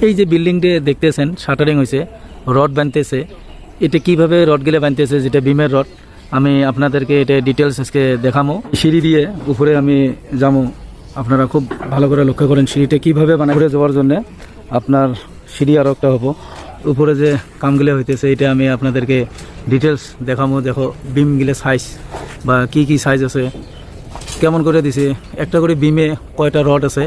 এই যে বিল্ডিংটা দেখতেছেন শাটারিং হয়েছে, রড বানতেছে, এটা কিভাবে রডগুলো বানতেছে, যেটা বিমের রড, আমি আপনাদেরকে এটা ডিটেলস আজকে দেখাবো। সিঁড়ি দিয়ে উপরে আমি যাবো, আপনারা খুব ভালো করে লক্ষ্য করেন সিঁড়িটা কীভাবে বানা করে যাওয়ার জন্য আপনার সিঁড়ি আরও একটা হবো। উপরে যে কামগুলো হইতেছে এটা আমি আপনাদেরকে ডিটেলস দেখাবো। দেখো বিমগুলো সাইজ বা কি কি সাইজ আছে, কেমন করে দিছে, একটা করে বিমে কয়টা রড আছে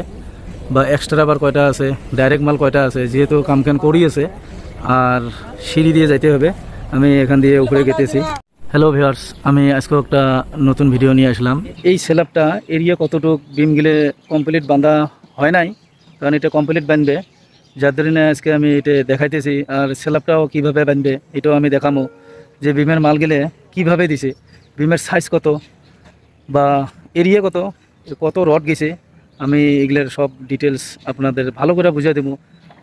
বা এক্সট্রা আবার কয়টা আছে, ডাইরেক্ট মাল কয়টা আছে, যেহেতু কামখান করিয়েছে আর সিঁড়ি দিয়ে যাইতে হবে। আমি এখান দিয়ে উপরে গেতেছি। হ্যালো ভিউয়ার্স, আমি আজকে একটা নতুন ভিডিও নিয়ে আসলাম। এই স্ল্যাবটা এরিয়া কতটুক বিমগুলো কমপ্লিট বাঁধা হয় নাই, কারণ এটা কমপ্লিট বাঁধবে, যার জন্য আজকে আমি এটা দেখাইতেছি। আর স্ল্যাবটাও কীভাবে বাঁধবে এটাও আমি দেখাবো, যে বিমের মালগুলো কীভাবে দিছে, বিমের সাইজ কত বা এরিয়া কত, কত রড গেছে, আমি এগুলোর সব ডিটেলস আপনাদের ভালো করে বুঝিয়ে দেবো।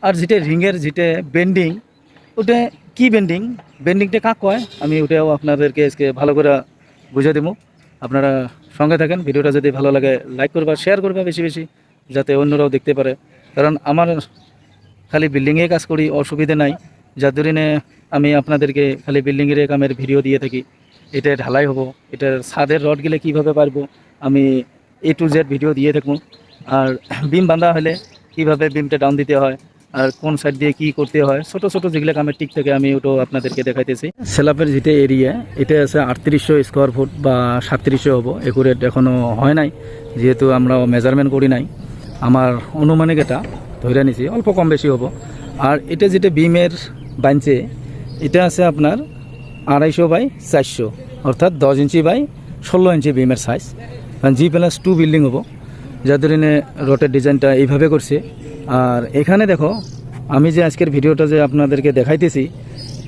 আর যেটা রিংয়ের যেটা বেন্ডিং, ওটা কি বেন্ডিং, বেন্ডিংটা কাক কয়, আমি ওটাও আপনাদেরকে আজকে ভালো করে বুঝিয়ে দেবো। আপনারা সঙ্গে থাকেন। ভিডিওটা যদি ভালো লাগে লাইক করবা, শেয়ার করবা বেশি বেশি, যাতে অন্যরাও দেখতে পারে। কারণ আমার খালি বিল্ডিংয়ে কাজ করি, অসুবিধে নাই, যার জন্যে আমি আপনাদেরকে খালি বিল্ডিংয়ের কামের ভিডিও দিয়ে থাকি। এটা ঢালাই হবো, এটার ছাদের রড গেলে কীভাবে পারবো আমি A to Z ভিডিও দিয়ে থাকবো। আর বিম বাঁধা হলে কীভাবে বিমটা ডাউন দিতে হয় আর কোন সাইড দিয়ে কি করতে হয়, ছোট ছোট যেগুলো কামের টিক থেকে আমি ওটাও আপনাদেরকে দেখাইতেছি। স্ল্যাবের যেটা এরিয়া, এটা আছে 3800 স্কোয়ার ফুট বা 3700 হবো, একুরেট এখনও হয় নাই, যেহেতু আমরা মেজারমেন্ট করি নাই। আমার অনুমানিক এটা ধরে নিছি, অল্প কম বেশি হবো। আর এটা যেটা বিমের বানছে, এটা আছে আপনার 250 বাই 400, অর্থাৎ 10 ইঞ্চি বাই 16 ইঞ্চি বিমের সাইজ, কারণ G+2 বিল্ডিং হবো, যার জন্যে রটের ডিজাইনটা এইভাবে করছে। আর এখানে দেখো, আমি যে আজকের ভিডিওটা যে আপনাদেরকে দেখাইতেছি,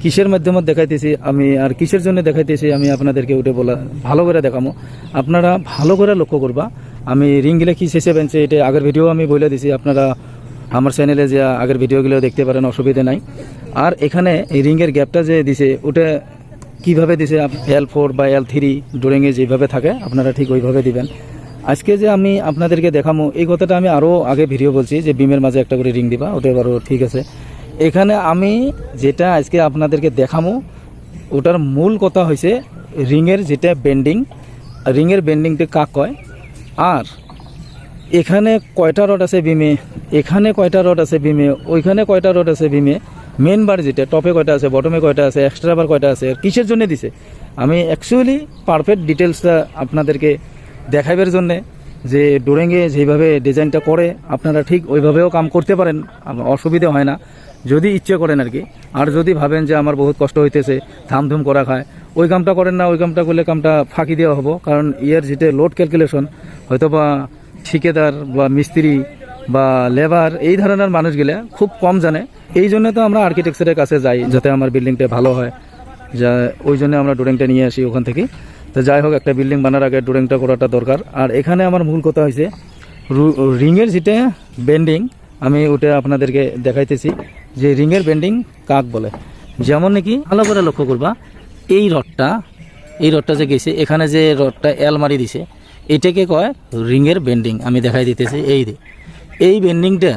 কিসের মাধ্যমে দেখাইতেছি আমি আর কিসের জন্য দেখাইতেছি আমি আপনাদেরকে ওটা বলা ভালো করে দেখাবো। আপনারা ভালো করে লক্ষ্য করবা। আমি রিংগুলো কী শেষে বেঞ্চে, এটা আগের ভিডিও আমি বলে দিছি, আপনারা আমার চ্যানেলে যে আগের ভিডিওগুলো দেখতে পারেন, অসুবিধা নাই। আর এখানে এই রিংয়ের গ্যাপটা যে দিছে, ওটা কীভাবে দিছে, L4 বা L3 ডোরিংয়ে যেভাবে থাকে আপনারা ঠিক ওইভাবে দিবেন। আজকে যে আমি আপনাদেরকে দেখাবো এই কথাটা আমি আরও আগে ভিডিও বলছি, যে বিমের মাঝে একটা করে রিং দিবা, ওটা আরও ঠিক আছে। এখানে আমি যেটা আজকে আপনাদেরকে দেখাবো, ওটার মূল কথা হয়েছে রিংয়ের যেটা বেন্ডিং, রিংয়ের বেন্ডিংটা কাক কয়, আর এখানে কয়টা রড আছে বিমে, এখানে কয়টা রড আছে বিমে, ওইখানে কয়টা রড আছে বিমে, মেন বার যেটা টপে কয়টা আছে, বটমে কয়টা আছে, এক্সট্রা বার কয়টা আছে, কিসের জন্য দিছে, আমি অ্যাকচুয়ালি পারফেক্ট ডিটেলসটা আপনাদেরকে দেখাইবার জন্যে, যে ডোরিংয়ে যেভাবে ডিজাইনটা করে আপনারা ঠিক ওইভাবেও কাম করতে পারেন, অসুবিধা হয় না যদি ইচ্ছে করেন আর কি। আর যদি ভাবেন যে আমার বহুত কষ্ট হইতেছে, থামধুম করা খায়, ওই কামটা করেন না, ওই কামটা করলে কামটা ফাঁকি দেওয়া হবো। কারণ ইয়ার যেটা লোড ক্যালকুলেশন, হয়তো বা ঠিকাদার বা মিস্ত্রি বা লেবার এই ধরনের মানুষগুলো খুব কম জানে। এই জন্য তো আমরা আর্কিটেকচারের কাছে যাই, যাতে আমার বিল্ডিংটা ভালো হয়, যা ওই জন্য আমরা ড্রয়িংটা নিয়ে আসি ওখান থেকে। তো যাই হোক, একটা বিল্ডিং বানার আগে ড্রয়িংটা করাটা দরকার। আর এখানে আমার মূল কথা হয়েছে রিংয়ের যেটা বেন্ডিং, আমি ওটা আপনাদেরকে দেখাইতেছি যে রিংয়ের বেন্ডিং কাক বলে। যেমন নাকি ভালো করে লক্ষ্য করবা, এই রডটা যে গেছে, এখানে যে রডটা এল মারি দিছে, এটাকে কয় রিংয়ের বেন্ডিং। আমি দেখাই দিতেছি, এই বেন্ডিংটা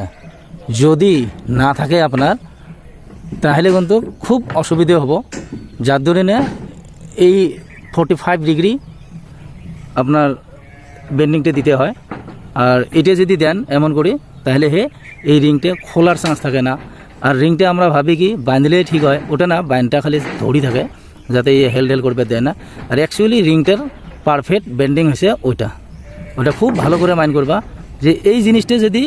যদি না থাকে আপনার, তাহলে কিন্তু খুব অসুবিধে হবো। যার ধরে এই 45 ডিগ্রি আপনার বেন্ডিংটা দিতে হয়। আর এটা যদি দেন এমন করে, তাহলে এই রিংটা খোলার চান্স থাকে না। আর রিংটা আমরা ভাবি কি বাঁধলেই ঠিক হয়, ওটা না, বাইনটা খালি ধরি থাকে, যাতে হেল করবে দেয় না। আর অ্যাকচুয়ালি রিংটার পারফেক্ট বেন্ডিং হয়েছে ওটা খুব ভালো করে মাইন্ড করবা, যে এই জিনিসটা যদি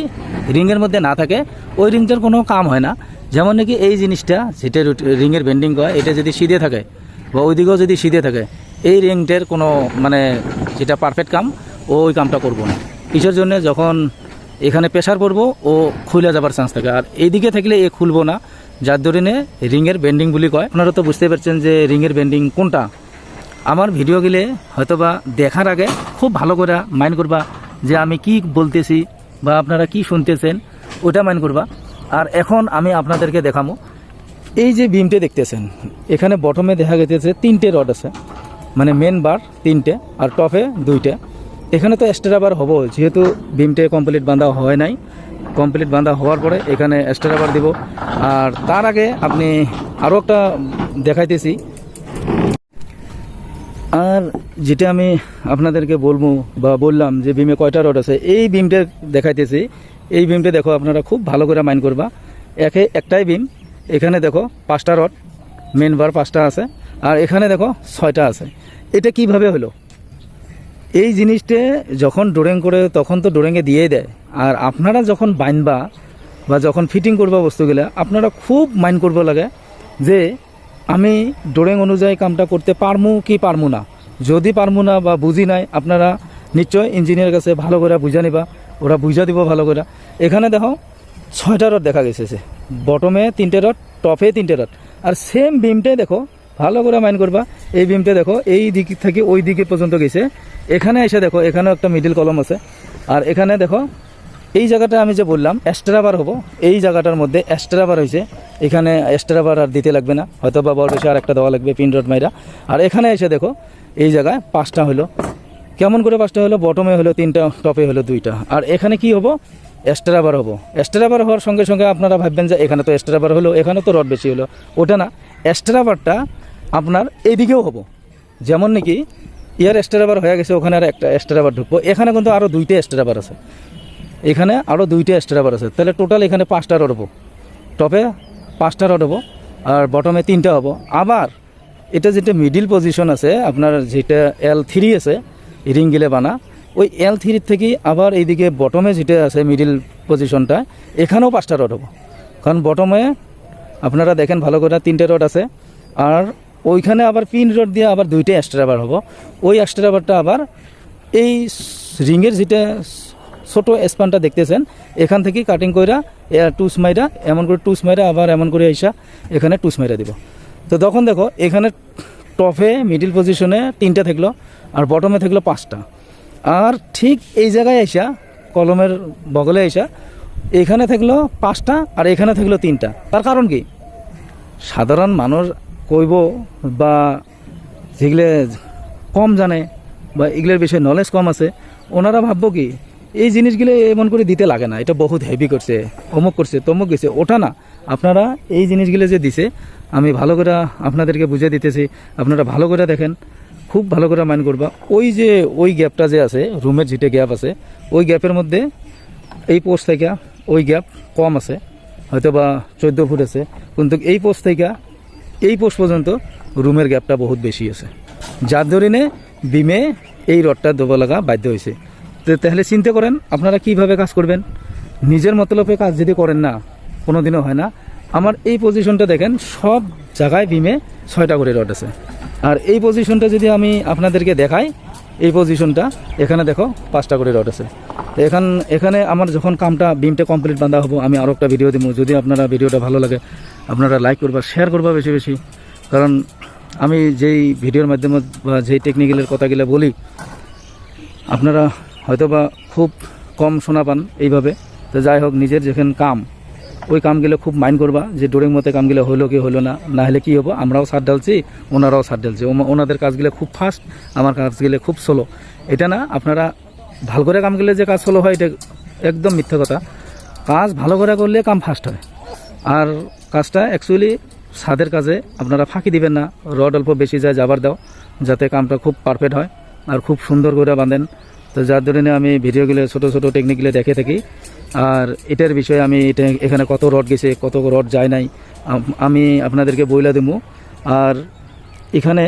রিংয়ের মধ্যে না থাকে, ওই রিংটার কোনো কাম হয় না। যেমন নাকি এই জিনিসটা যেটা রিংয়ের বেন্ডিং কয়, এটা যদি সিধে থাকে বা ওইদিকেও যদি সিধে থাকে, এই রিংটার কোনো মানে যেটা পারফেক্ট কাম, ওই কামটা করবো না। কিসের জন্য, যখন এখানে প্রেশার পড়বো ও খুলে যাবার চান্স থাকে, আর এইদিকে থাকলে খুলবো না, যার ধরে রিংয়ের বেন্ডিং বলি কয়। আপনারা তো বুঝতে পারছেন যে রিংয়ের বেন্ডিং কোনটা। আমার ভিডিওগুলো হয়তোবা দেখার আগে খুব ভালো করে মাইন্ড করবা, যে আমি কি বলতেছি বা আপনারা কি শুনতেছেন, ওটা মাইন্ড করবা। আর এখন আমি আপনাদেরকে দেখাবো, এই যে বিমটা দেখতেছেন, এখানে বটমে দেখা গেছে 3টে রড আছে, মানে মেন বার 3টে আর টপে 2টে। এখানে তো এক্সট্রা বার হবো, যেহেতু বিমটে কমপ্লিট বাঁধা হয় নাই। কমপ্লিট বাঁধা হওয়ার পরে এখানে স্ট্রাবার দিব। আর তার আগে আপনি আরও একটা দেখাইতেছি। আর যেটা আমি আপনাদেরকে বলবো বা বললাম যে বিমে কয়টা রড আছে, এই বিমটা দেখাইতেছি। এই বিমটা দেখো, আপনারা খুব ভালো করে মাইন্ড করবা। একটাই বিম, এখানে দেখো 5টা রড, মেন বার 5টা আছে, আর এখানে দেখো 6টা আছে। এটা কিভাবে হলো? এই জিনিসটা যখন ডোরেং করে তখন তো ডোরেঙে দিয়েই দেয়। আর আপনারা যখন বাইনবা বা যখন ফিটিং করবা বস্তুগুলা, আপনারা খুব মাইন্ড করবো লাগে যে আমি ডোরেং অনুযায়ী কামটা করতে পারমু কি পারমু না। যদি পারমু না বা বুঝি নাই, আপনারা নিশ্চয় ইঞ্জিনিয়ার কাছে ভালো করে বুঝা নিবা, ওরা বুঝা দিব ভালো করে। এখানে দেখো 6টা রড দেখা গেছে, বটমে 3টে রড, টপে 3টে রড। আর সেম বিমটাই দেখো, ভালো করে মাইন্ড করবা। এই বিমটা দেখো এই দিক থেকে ওই দিকে পর্যন্ত গেছে। এখানে এসে দেখো, এখানেও একটা মিডল কলম আছে। আর এখানে দেখো এই জায়গাটা আমি যে বললাম স্ট্রাবার হবো, এই জায়গাটার মধ্যে স্ট্রাবার হয়েছে। এখানে স্ট্রাবার আর দিতে লাগবে না, হয়তো বা বড় বেশি আর একটা দেওয়া লাগবে পিন রড মাইরা। আর এখানে এসে দেখো এই জায়গায় 5টা হলো। কেমন করে 5টা হলো? বটমে হলো 3টা, টপে হলো 2টা। আর এখানে কি হবো? স্ট্রাবার হবো। স্ট্রাবার হওয়ার সঙ্গে সঙ্গে আপনারা ভাববেন যে এখানে তো স্ট্রাবার হলো, এখানে তো রড বেশি হলো। ওটা না, স্ট্রাবারটা আপনার এইদিকেও হবো। যেমন নাকি ইয়ার স্ট্রাবার হয়ে গেছে, ওখানে আর একটা স্ট্রাবার ঢুকবো। এখানে কিন্তু আরও 2টে স্ট্রাবার আছে, এখানে আরও 2টে স্ট্রাবার আছে। তাহলে টোটাল এখানে 5টা রড হবো, টপে 5টা রড হবো, আর বটমে 3টা হবো। আবার এটা যেটা মিডিল পজিশন আছে আপনার, যেটা L3 আছে রিং গিলে বানা, ওই L3 থেকে আবার এইদিকে বটমে যেটা আছে মিডিল পজিশনটা, এখানেও 5টা রড হবো। কারণ বটমে আপনারা দেখেন ভালো করে 3টে রড আছে, আর ওইখানে আবার পিন রড দিয়ে আবার 2টে স্ট্রাবার হবো। ওই স্ট্রাবারটা আবার এই রিংয়ের যেটা ছোট স্পানটা দেখতেছেন, এখান থেকে কাটিং কইরা টুস মাইরা, এমন করে টুস মাইরা আবার এমন করে আইসা এখানে টুস মাইরা দিব। তো তখন দেখো এখানে টপে মিডিল পজিশনে 3টা থাকলো, আর বটমে থাকলো 5টা। আর ঠিক এই জায়গায় আইসা কলমের বগলে আইসা এখানে থাকলো 5টা, আর এখানে থাকলো 3টা। তার কারণ কি? সাধারণ মানুষ কইব বা যেগুলো কম জানে বা এগুলোর বিষয়ে নলেজ কম আছে, ওনারা ভাববো কি এই জিনিসগুলো এমন করে দিতে লাগে না, এটা বহুত হেভি করছে, অমুক করছে, তমুক গেছে। ওটা না, আপনারা এই জিনিসগুলো যে দিছে আমি ভালো করে আপনাদেরকে বুঝিয়ে দিতেছি, আপনারা ভালো করে দেখেন, খুব ভালো করে মাইন্ড করবা। ওই যে ওই গ্যাপটা যে আছে, রুমের যেটা গ্যাপ আছে, ওই গ্যাপের মধ্যে এই পোস্ট থেকে ওই গ্যাপ কম আছে, হয়তো বা 14 ফুট আছে, কিন্তু এই পোস্ট থেকে এই পোস্ট পর্যন্ত রুমের গ্যাপটা বহুত বেশি আছে, যার ধরিনে বিমে এই রডটা দেওয়া লাগা বাধ্য হয়েছে। তো তাহলে চিন্তা করেন আপনারা কিভাবে কাজ করবেন। নিজের মতলবে কাজ যদি করেন না, কোনো দিনও হয় না। আমার এই পজিশনটা দেখেন, সব জায়গায় বিমে 6টা করে রড আছে। আর এই পজিশনটা যদি আমি আপনাদেরকে দেখাই, এই পজিশনটা এখানে দেখো 5টা করে রড আছে। তো এখানে আমার যখন কামটা বিমটা কমপ্লিট বাঁধা হবো, আমি আরও একটা ভিডিও দেবো। যদি আপনারা ভিডিওটা ভালো লাগে, আপনারা লাইক করবা, শেয়ার করবা বেশি বেশি। কারণ আমি যেই ভিডিওর মাধ্যমে বা যেই টেকনিক্যালের কথাগুলো বলি, আপনারা হয়তো বা খুব কম শোনা পান এইভাবে। তো যাই হোক, নিজের যেখানে কাম, ওই কামগুলো খুব মাইন্ড করবা যে ডোরের মতো কামগুলো হলো কি হলো না, না হলে কী হবো, আমরাও সার ঢালছি, ওনারাও সার ঢালছি। ওনাদের কাজগুলো খুব ফাস্ট, আমার কাজগুলো খুব স্লো। এটা না, আপনারা ভালো করে কামগুলো যে কাজ স্লো হয়, এটা একদম মিথ্যা কথা। কাজ ভালো করে করলে কাম ফাস্ট হয়। আর কাজটা অ্যাকচুয়ালি ছাদের কাজে আপনারা ফাঁকি দিবেন না, রড অল্প বেশি যায় যাবার দাও, যাতে কামটা খুব পারফেক্ট হয় আর খুব সুন্দর করে বাঁধেন। তো যার ধরনে আমি ভিডিওগুলো ছোটো ছোটো টেকনিকগুলো দেখে থাকি। আর এটার বিষয়ে আমি এখানে কত রড গেছে, কত রড যায় নাই, আমি আপনাদেরকে বইলা দেবো। আর এখানে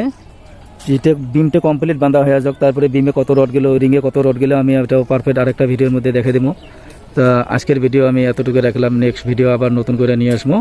যেটা বিমটা কমপ্লিট বাঁধা হয়ে যাক, তারপরে বিমে কত রড গেলো, রিংয়ে কত রড গেলো, আমি এটাও পারফেক্ট আরেকটা ভিডিওর মধ্যে দেখে দেবো। তো আজকের ভিডিও আমি এতটুকু রাখলাম, নেক্সট ভিডিও আবার নতুন করে নিয়ে আসবো।